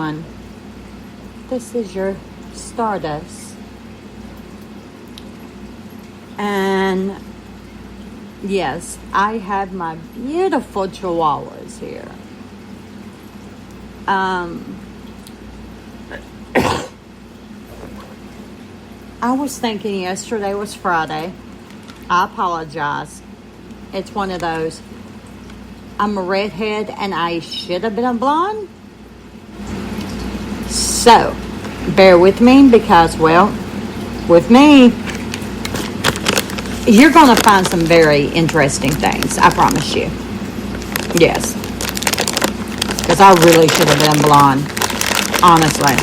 everyone. This is your Stardust. And yes, I have my beautiful chihuahuas here. I was thinking yesterday was Friday. I apologize. It's one of those. I'm a redhead and I should have been a blonde. So, bear with me because, well, with me, you're going to find some very interesting things. I promise you. Yes. Because I really should have been blonde. Honestly.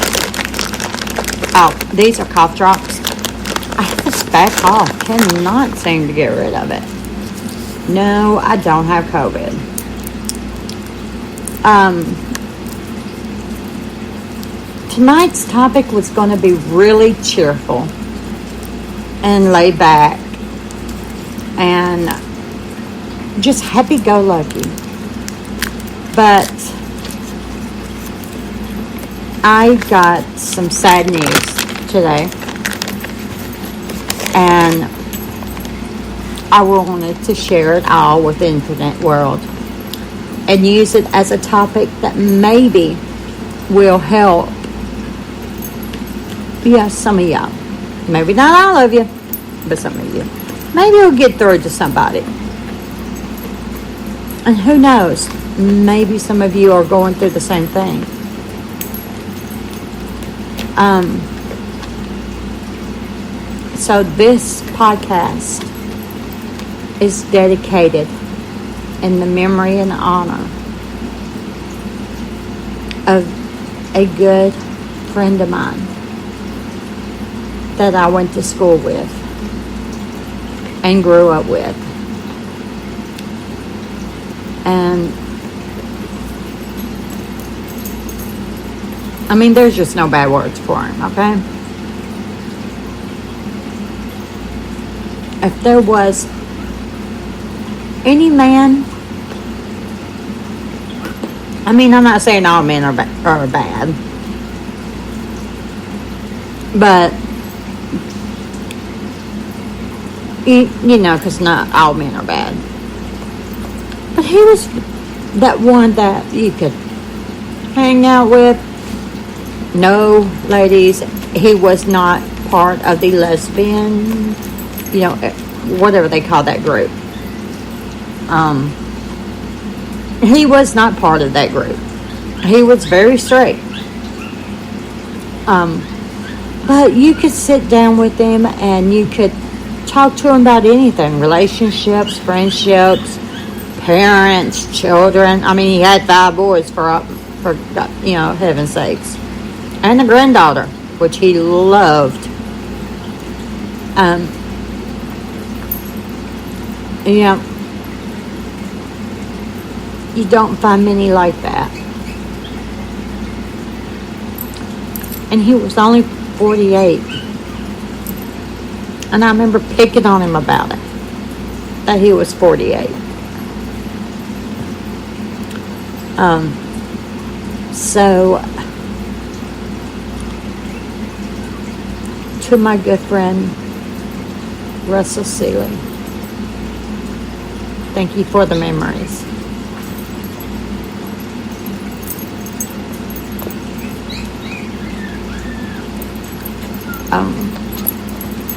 Oh, these are cough drops. I have this bad cough. Cannot seem to get rid of it. No, I don't have COVID. Tonight's topic was going to be really cheerful and laid back and just happy-go-lucky. But I got some sad news today, and I wanted to share it all with the internet world and use it as a topic that maybe will help. Yes, some of y'all. Maybe not all of you, but some of you. Maybe it'll get through to somebody. And who knows? Maybe some of you are going through the same thing. So this podcast is dedicated in the memory and honor of a good friend of mine that I went to school with and grew up with. And I mean, there's just no bad words for him, okay? If there was any man, I mean, I'm not saying all men are bad, but you know, because not all men are bad. But he was that one that you could hang out with. No, ladies, he was not part of the lesbian, you know, whatever they call that group. He was not part of that group. He was very straight. But you could sit down with him and you could talk to him about anything. Relationships, friendships, parents, children. I mean, he had 5 boys for you know, heaven's sakes. And a granddaughter, which he loved. Yeah. You don't find many like that. And he was only 48. And I remember picking on him about it. That he was 48. So, to my good friend, Russell Seeley, thank you for the memories.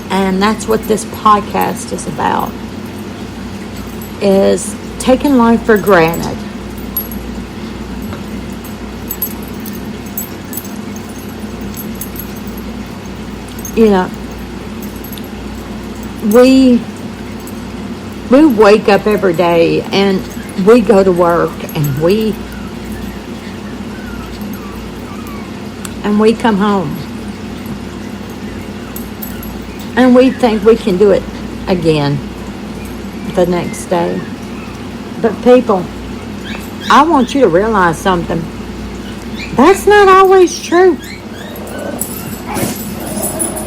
And that's what this podcast is about, is taking life for granted. You know, we wake up every day and we go to work and we come home. And we think we can do it again the next day. But people, I want you to realize something. That's not always true.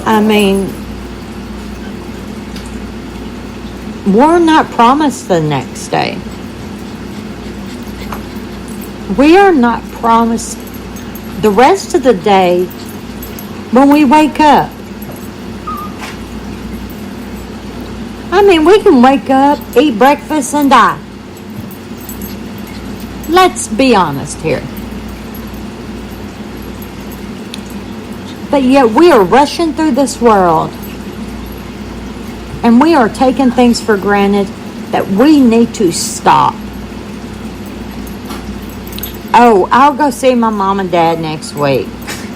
I mean, we're not promised the next day. We are not promised the rest of the day when we wake up. I mean, we can wake up, eat breakfast, and die. Let's be honest here. But yet we are rushing through this world, and we are taking things for granted that we need to stop. Oh, I'll go see my mom and dad next week.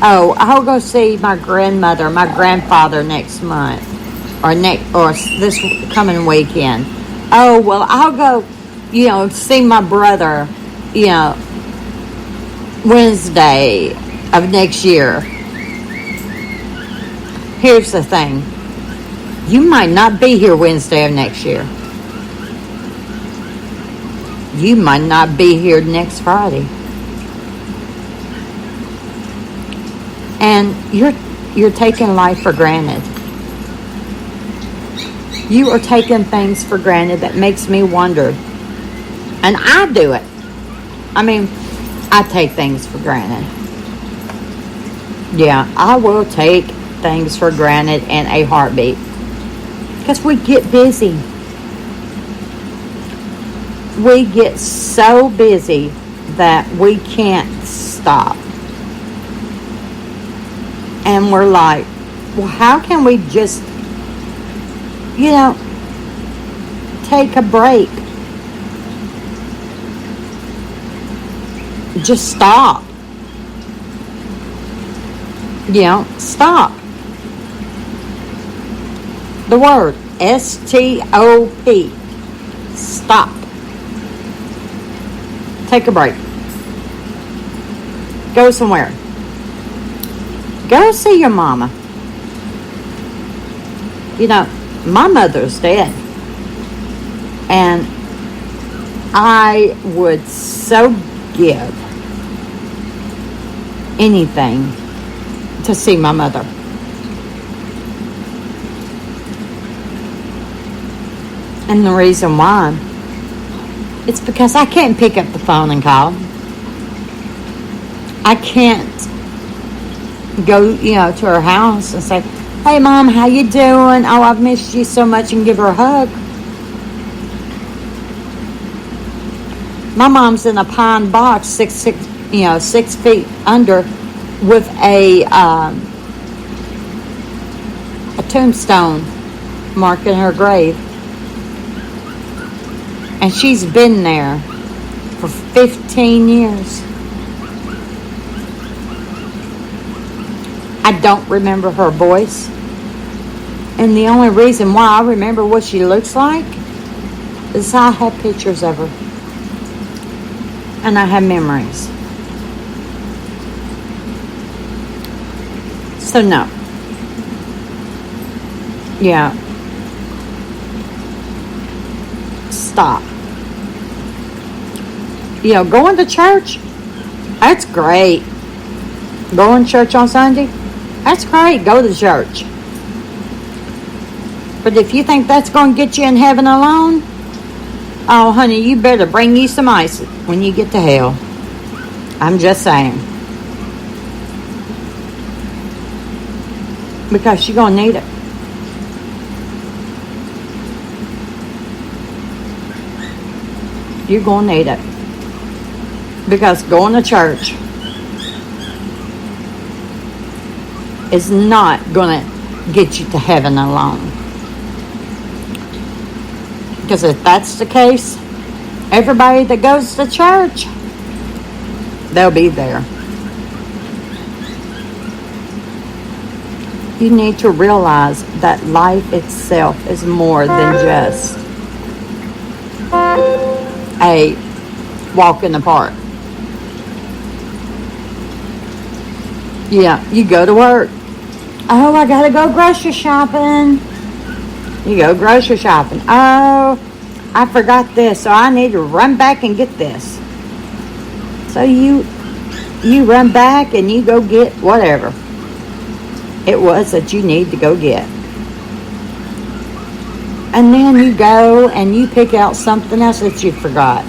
Oh, I'll go see my grandmother, my grandfather next month, or this coming weekend. Oh, well, I'll go, see my brother, Wednesday of next year. Here's the thing. You might not be here Wednesday of next year. You might not be here next Friday. And you're taking life for granted. You are taking things for granted that makes me wonder. And I do it. I mean, I take things for granted. Yeah, I will take things for granted in a heartbeat. Because we get busy. We get so busy that we can't stop. And we're like, well, how can we just, take a break? Just stop. Stop. The word S-T-O-P. Stop. Take a break. Go somewhere. Go see your mama. My mother's dead. And I would so give anything to see my mother. And the reason why, it's because I can't pick up the phone and call. I can't go, to her house and say, hey, Mom, how you doing? Oh, I've missed you so much, and give her a hug. My mom's in a pine box, 6 feet under, with a tombstone marking her grave. And she's been there for 15 years. I don't remember her voice. And the only reason why I remember what she looks like is I have pictures of her. And I have memories. So no. Yeah. Stop. Going to church, that's great. Going to church on Sunday, that's great. Go to church. But if you think that's going to get you in heaven alone, oh, honey, you better bring you some ice when you get to hell. I'm just saying. Because you're going to need it. You're going to need it. Because going to church is not going to get you to heaven alone. Because if that's the case, everybody that goes to church, they'll be there. You need to realize that life itself is more than just a walk in the park. Yeah, you go to work. Oh, I gotta go grocery shopping. You go grocery shopping. Oh, I forgot this, so I need to run back and get this. So you run back and you go get whatever it was that you need to go get. And then you go and you pick out something else that you forgot.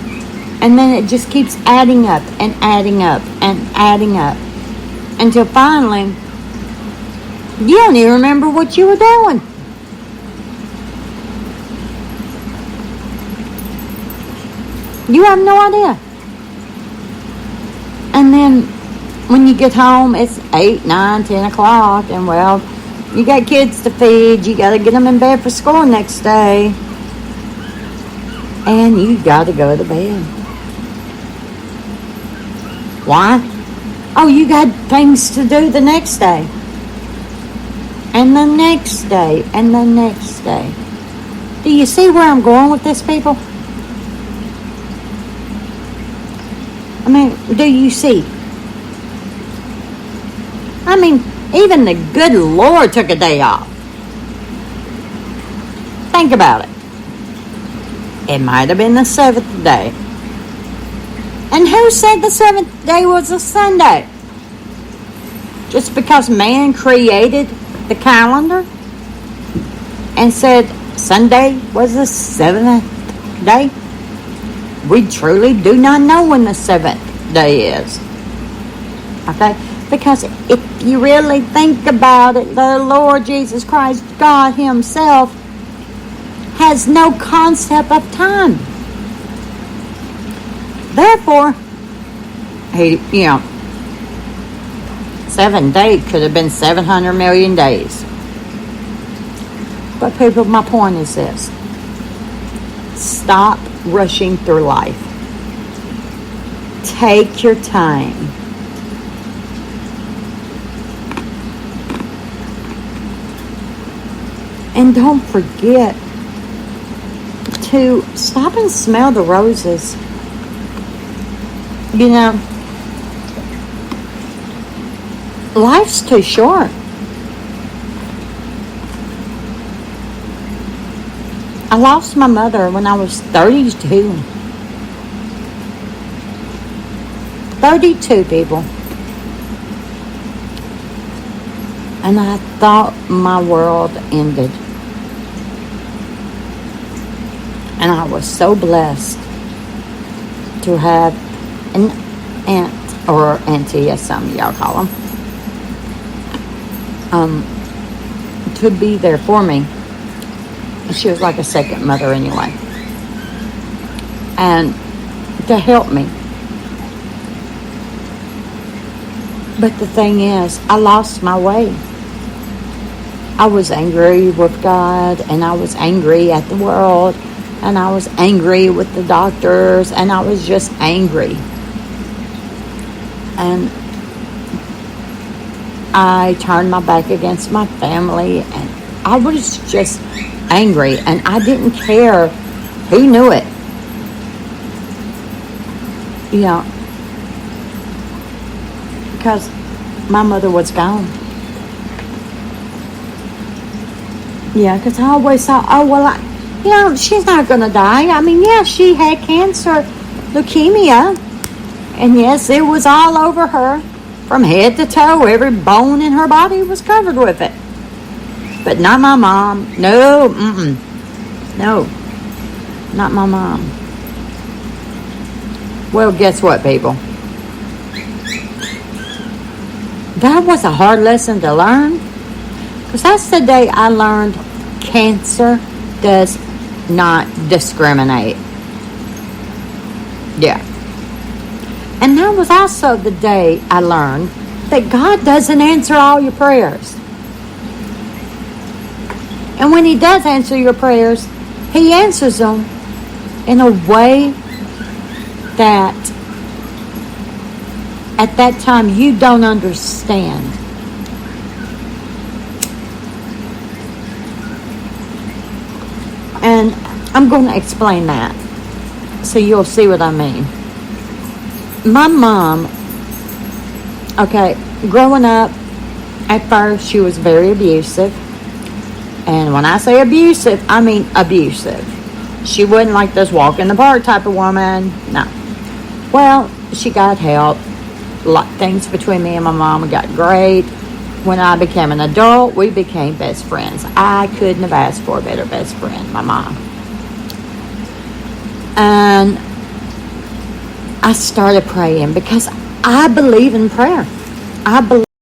And then it just keeps adding up and adding up and adding up. Until finally, you don't even remember what you were doing. You have no idea. And then when you get home, it's 8, 9, 10 o'clock. And well, you got kids to feed. You got to get them in bed for school next day. And you got to go to bed. Why? Oh, you got things to do the next day. And the next day. And the next day. Do you see where I'm going with this, people? I mean, do you see? I mean, even the good Lord took a day off. Think about it. It might have been the 7th day. And who said the 7th day was a Sunday? Just because man created the calendar and said Sunday was the 7th day? We truly do not know when the 7th day is. Okay? Because if you really think about it, the Lord Jesus Christ, God Himself, has no concept of time. Therefore, He, 7 days could have been 700 million days. But people, my point is this. Stop rushing through life. Take your time. And don't forget to stop and smell the roses. You know, life's too short. I lost my mother when I was 32. 32, people. And I thought my world ended. And I was so blessed to have an aunt, or auntie, as some of y'all call them, to be there for me. She was like a second mother anyway. And to help me. But the thing is, I lost my way. I was angry with God, and I was angry at the world, and I was angry with the doctors, and I was just angry. And I turned my back against my family, and I was just angry, and I didn't care who knew it. Because my mother was gone. Because I always thought, she's not going to die. I mean, she had cancer, leukemia, and yes, it was all over her from head to toe. Every bone in her body was covered with it. But not my mom. No, no, not my mom. Well, guess what, people? That was a hard lesson to learn. Because that's the day I learned cancer does not discriminate. Yeah. And that was also the day I learned that God doesn't answer all your prayers. And when He does answer your prayers, He answers them in a way that at that time you don't understand. And I'm going to explain that so you'll see what I mean. My mom, growing up, at first she was very abusive. And when I say abusive, I mean abusive. She wasn't like this walk in the park type of woman. No. Well, she got help. Things between me and my mom got great. When I became an adult, we became best friends. I couldn't have asked for a better best friend, my mom. And I started praying because I believe in prayer. I believe